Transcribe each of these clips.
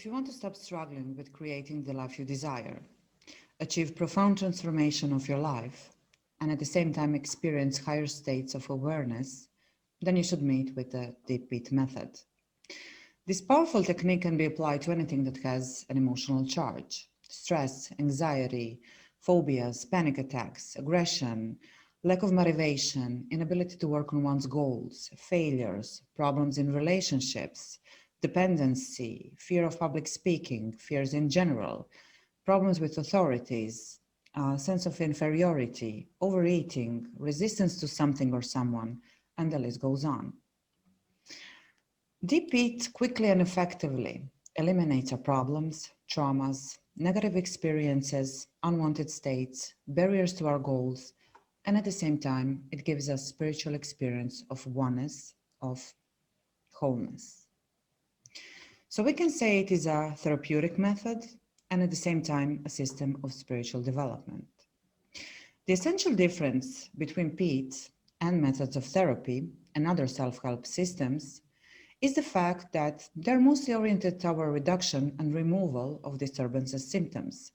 If you want to stop struggling with creating the life you desire, achieve profound transformation of your life, and at the same time experience higher states of awareness, then you should meet with the Deep PEAT method. This powerful technique can be applied to anything that has an emotional charge: stress, anxiety, phobias, panic attacks, aggression, lack of motivation, inability to work on one's goals, failures, problems in relationships, dependency, fear of public speaking, fears in general, problems with authorities, sense of inferiority, overeating, resistance to something or someone, and the list goes on. Deep PEAT quickly and effectively eliminates our problems, traumas, negative experiences, unwanted states, barriers to our goals, and at the same time, it gives us spiritual experience of oneness, of wholeness. So we can say it is a therapeutic method and at the same time a system of spiritual development. The essential difference between PEAT and methods of therapy and other self-help systems is the fact that they're mostly oriented toward reduction and removal of disturbances symptoms.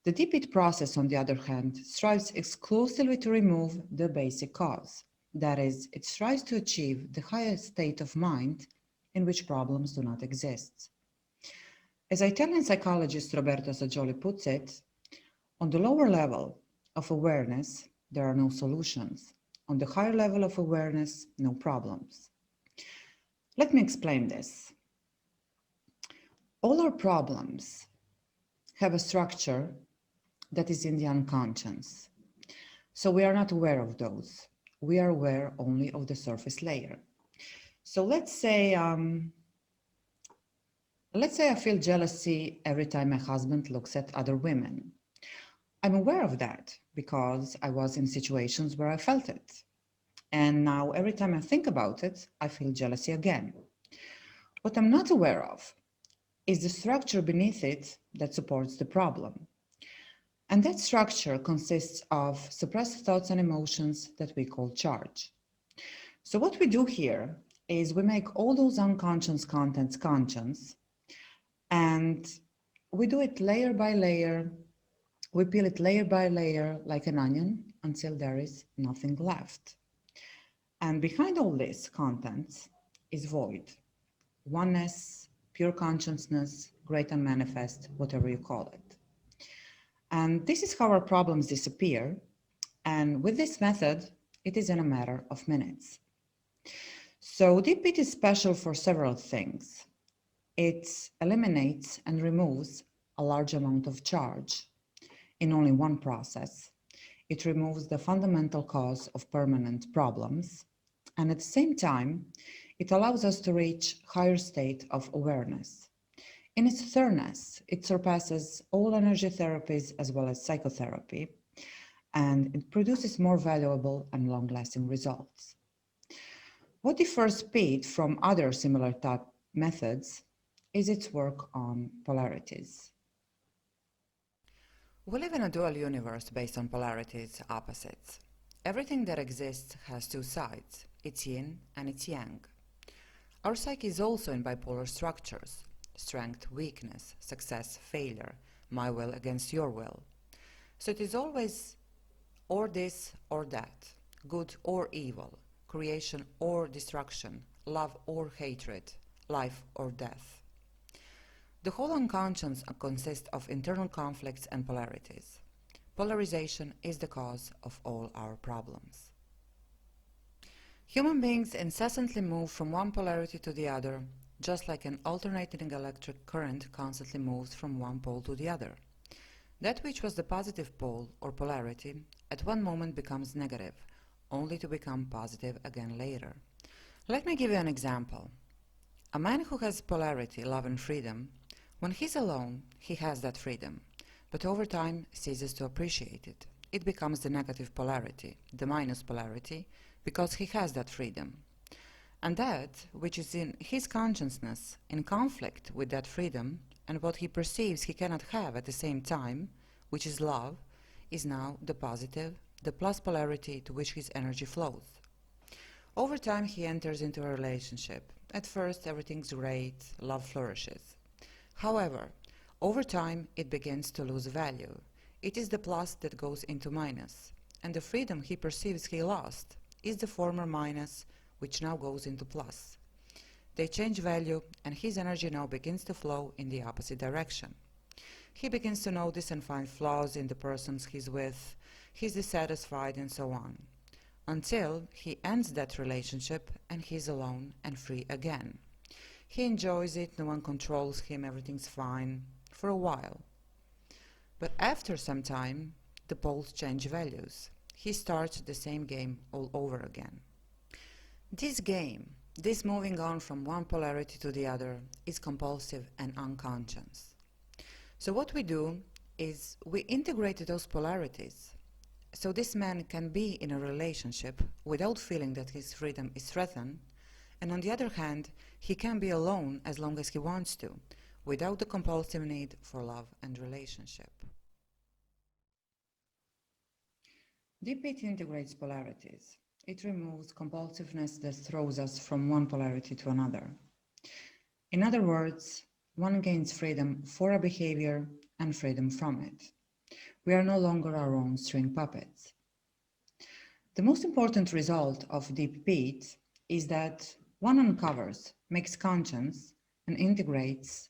The Deep PEAT process, on the other hand, strives exclusively to remove the basic cause. That is, it strives to achieve the highest state of mind in which problems do not exist. As Italian psychologist Roberto Saggioli puts it, on the lower level of awareness, there are no solutions. On the higher level of awareness, no problems. Let me explain this. All our problems have a structure that is in the unconscious. So we are not aware of those. We are aware only of the surface layer. So let's say I feel jealousy every time my husband looks at other women. I'm aware of that because I was in situations where I felt it. And now every time I think about it, I feel jealousy again. What I'm not aware of is the structure beneath it that supports the problem. And that structure consists of suppressed thoughts and emotions that we call charge. So what we do here is we make all those unconscious contents conscious, and we do it layer by layer. We peel it layer by layer like an onion until there is nothing left. And behind all this contents is void, oneness, pure consciousness, great and manifest, whatever you call it. And this is how our problems disappear. And with this method, it is in a matter of minutes. So Deep PEAT is special for several things. It eliminates and removes a large amount of charge in only one process. It removes the fundamental cause of permanent problems. And at the same time, it allows us to reach higher state of awareness. In its thoroughness, it surpasses all energy therapies as well as psychotherapy, and it produces more valuable and long-lasting results. What differs PEAT from other similar type methods is its work on polarities. We live in a dual universe based on polarities, opposites. Everything that exists has two sides, its yin and its yang. Our psyche is also in bipolar structures: strength, weakness, success, failure, my will against your will. So it is always or this or that, good or evil, creation or destruction, love or hatred, life or death. The whole unconscious consists of internal conflicts and polarities. Polarization is the cause of all our problems. Human beings incessantly move from one polarity to the other, just like an alternating electric current constantly moves from one pole to the other. That which was the positive pole or polarity at one moment becomes negative, only to become positive again later. Let me give you an example. A man who has polarity, love and freedom, when he's alone, he has that freedom, but over time ceases to appreciate it. It becomes the negative polarity, the minus polarity, because he has that freedom. And that, which is in his consciousness, in conflict with that freedom, and what he perceives he cannot have at the same time, which is love, is now the positive, the plus polarity to which his energy flows. Over time he enters into a relationship. At first everything's great, love flourishes. However, over time it begins to lose value. It is the plus that goes into minus, and the freedom he perceives he lost is the former minus which now goes into plus. They change value, and his energy now begins to flow in the opposite direction. He begins to notice and find flaws in the persons he's with, he's dissatisfied, and so on, until he ends that relationship and he's alone and free again. He enjoys it, no one controls him, everything's fine, for a while. But after some time, the poles change values. He starts the same game all over again. This game, this moving on from one polarity to the other, is compulsive and unconscious. So what we do is we integrate those polarities. So this man can be in a relationship without feeling that his freedom is threatened, and on the other hand, he can be alone as long as he wants to, without the compulsive need for love and relationship. Deep PEAT integrates polarities. It removes compulsiveness that throws us from one polarity to another. In other words, one gains freedom for a behavior and freedom from it. We are no longer our own string puppets. The most important result of Deep PEAT is that one uncovers, makes conscious, and integrates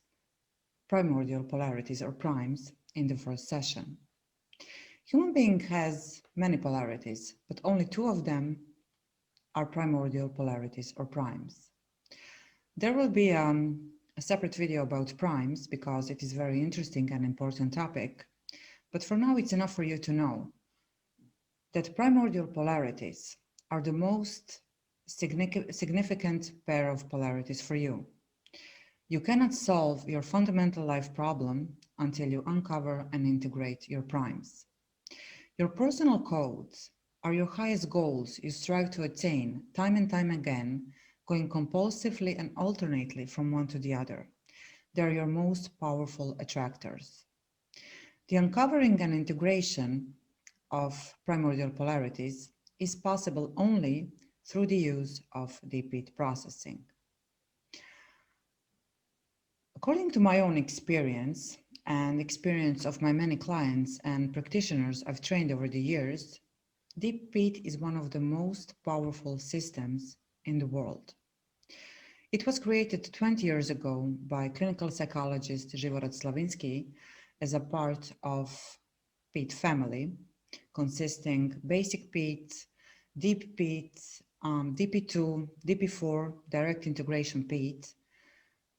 primordial polarities or primes in the first session. Human being has many polarities, but only two of them are primordial polarities or primes. There will be a separate video about primes because it is a very interesting and important topic, but for now it's enough for you to know that primordial polarities are the most significant pair of polarities for you. You cannot solve your fundamental life problem until you uncover and integrate your primes. Your personal codes are your highest goals you strive to attain time and time again, going compulsively and alternately from one to the other. They are your most powerful attractors. The uncovering and integration of primordial polarities is possible only through the use of Deep PEAT processing. According to my own experience and experience of my many clients and practitioners I've trained over the years, Deep PEAT is one of the most powerful systems in the world. It was created 20 years ago by clinical psychologist Żyworod Slavinsky as a part of PEAT family, consisting basic PEAT, Deep PEAT, DP2, DP4, direct integration PEAT.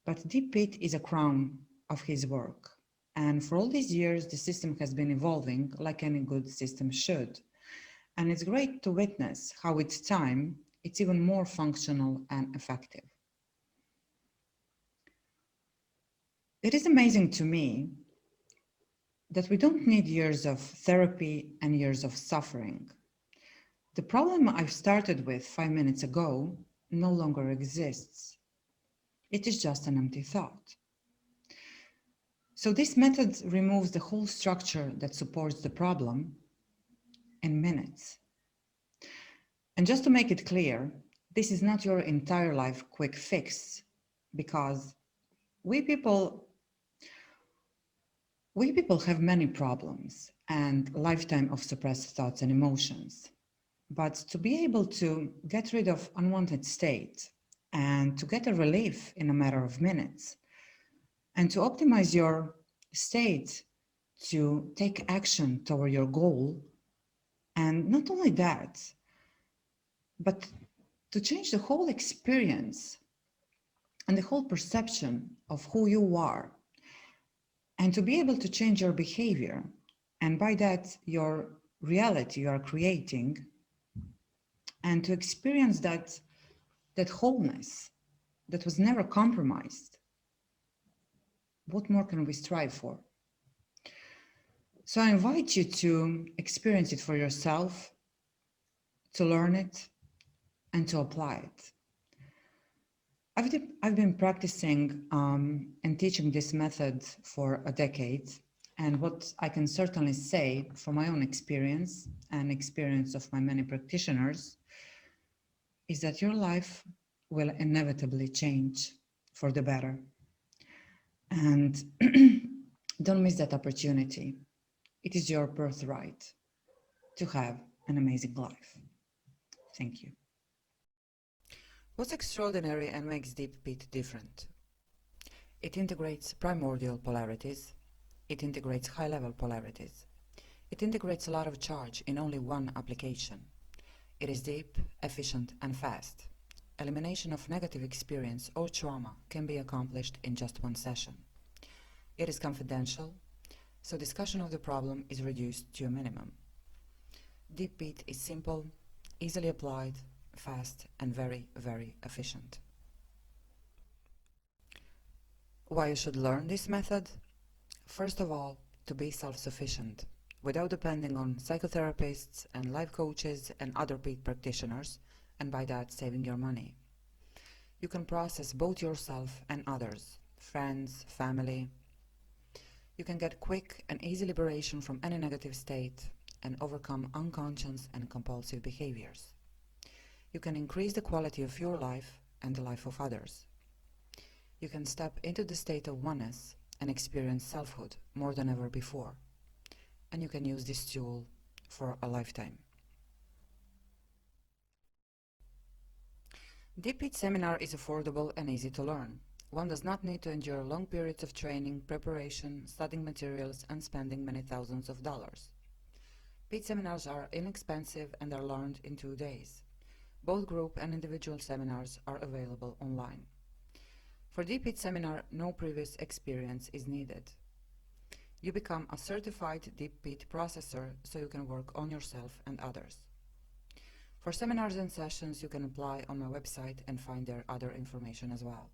But Deep PEAT is a crown of his work. And for all these years, the system has been evolving like any good system should. And it's great to witness how with time, it's even more functional and effective. It is amazing to me that we don't need years of therapy and years of suffering. The problem I've started with 5 minutes ago no longer exists. It is just an empty thought. So this method removes the whole structure that supports the problem in minutes. And just to make it clear, this is not your entire life quick fix, because we people have many problems and a lifetime of suppressed thoughts and emotions. But to be able to get rid of unwanted state and to get a relief in a matter of minutes and to optimize your state to take action toward your goal, and not only that, but to change the whole experience and the whole perception of who you are, and to be able to change your behavior, and by that your reality you are creating, and to experience that wholeness that was never compromised. What more can we strive for? So I invite you to experience it for yourself, to learn it, and to apply it. I've been practicing and teaching this method for a decade, and what I can certainly say from my own experience and experience of my many practitioners is that your life will inevitably change for the better. And don't miss that opportunity. It is your birthright to have an amazing life. Thank you. What's extraordinary and makes Deep PEAT different? It integrates primordial polarities. It integrates high-level polarities. It integrates a lot of charge in only one application. It is deep, efficient, and fast. Elimination of negative experience or trauma can be accomplished in just one session. It is confidential, so discussion of the problem is reduced to a minimum. Deep PEAT is simple, easily applied, fast, and very, very efficient. Why you should learn this method? First of all, to be self-sufficient, without depending on psychotherapists and life coaches and other PEAT practitioners, and by that saving your money. You can process both yourself and others, friends, family. You can get quick and easy liberation from any negative state and overcome unconscious and compulsive behaviors. You can increase the quality of your life and the life of others. You can step into the state of oneness and experience selfhood more than ever before. And you can use this tool for a lifetime. Deep PEAT seminar is affordable and easy to learn. One does not need to endure long periods of training, preparation, studying materials, and spending many thousands of dollars. PEAT seminars are inexpensive and are learned in 2 days. Both group and individual seminars are available online. For Deep PEAT seminar, no previous experience is needed. You become a certified Deep PEAT processor so you can work on yourself and others. For seminars and sessions, you can apply on my website and find there other information as well.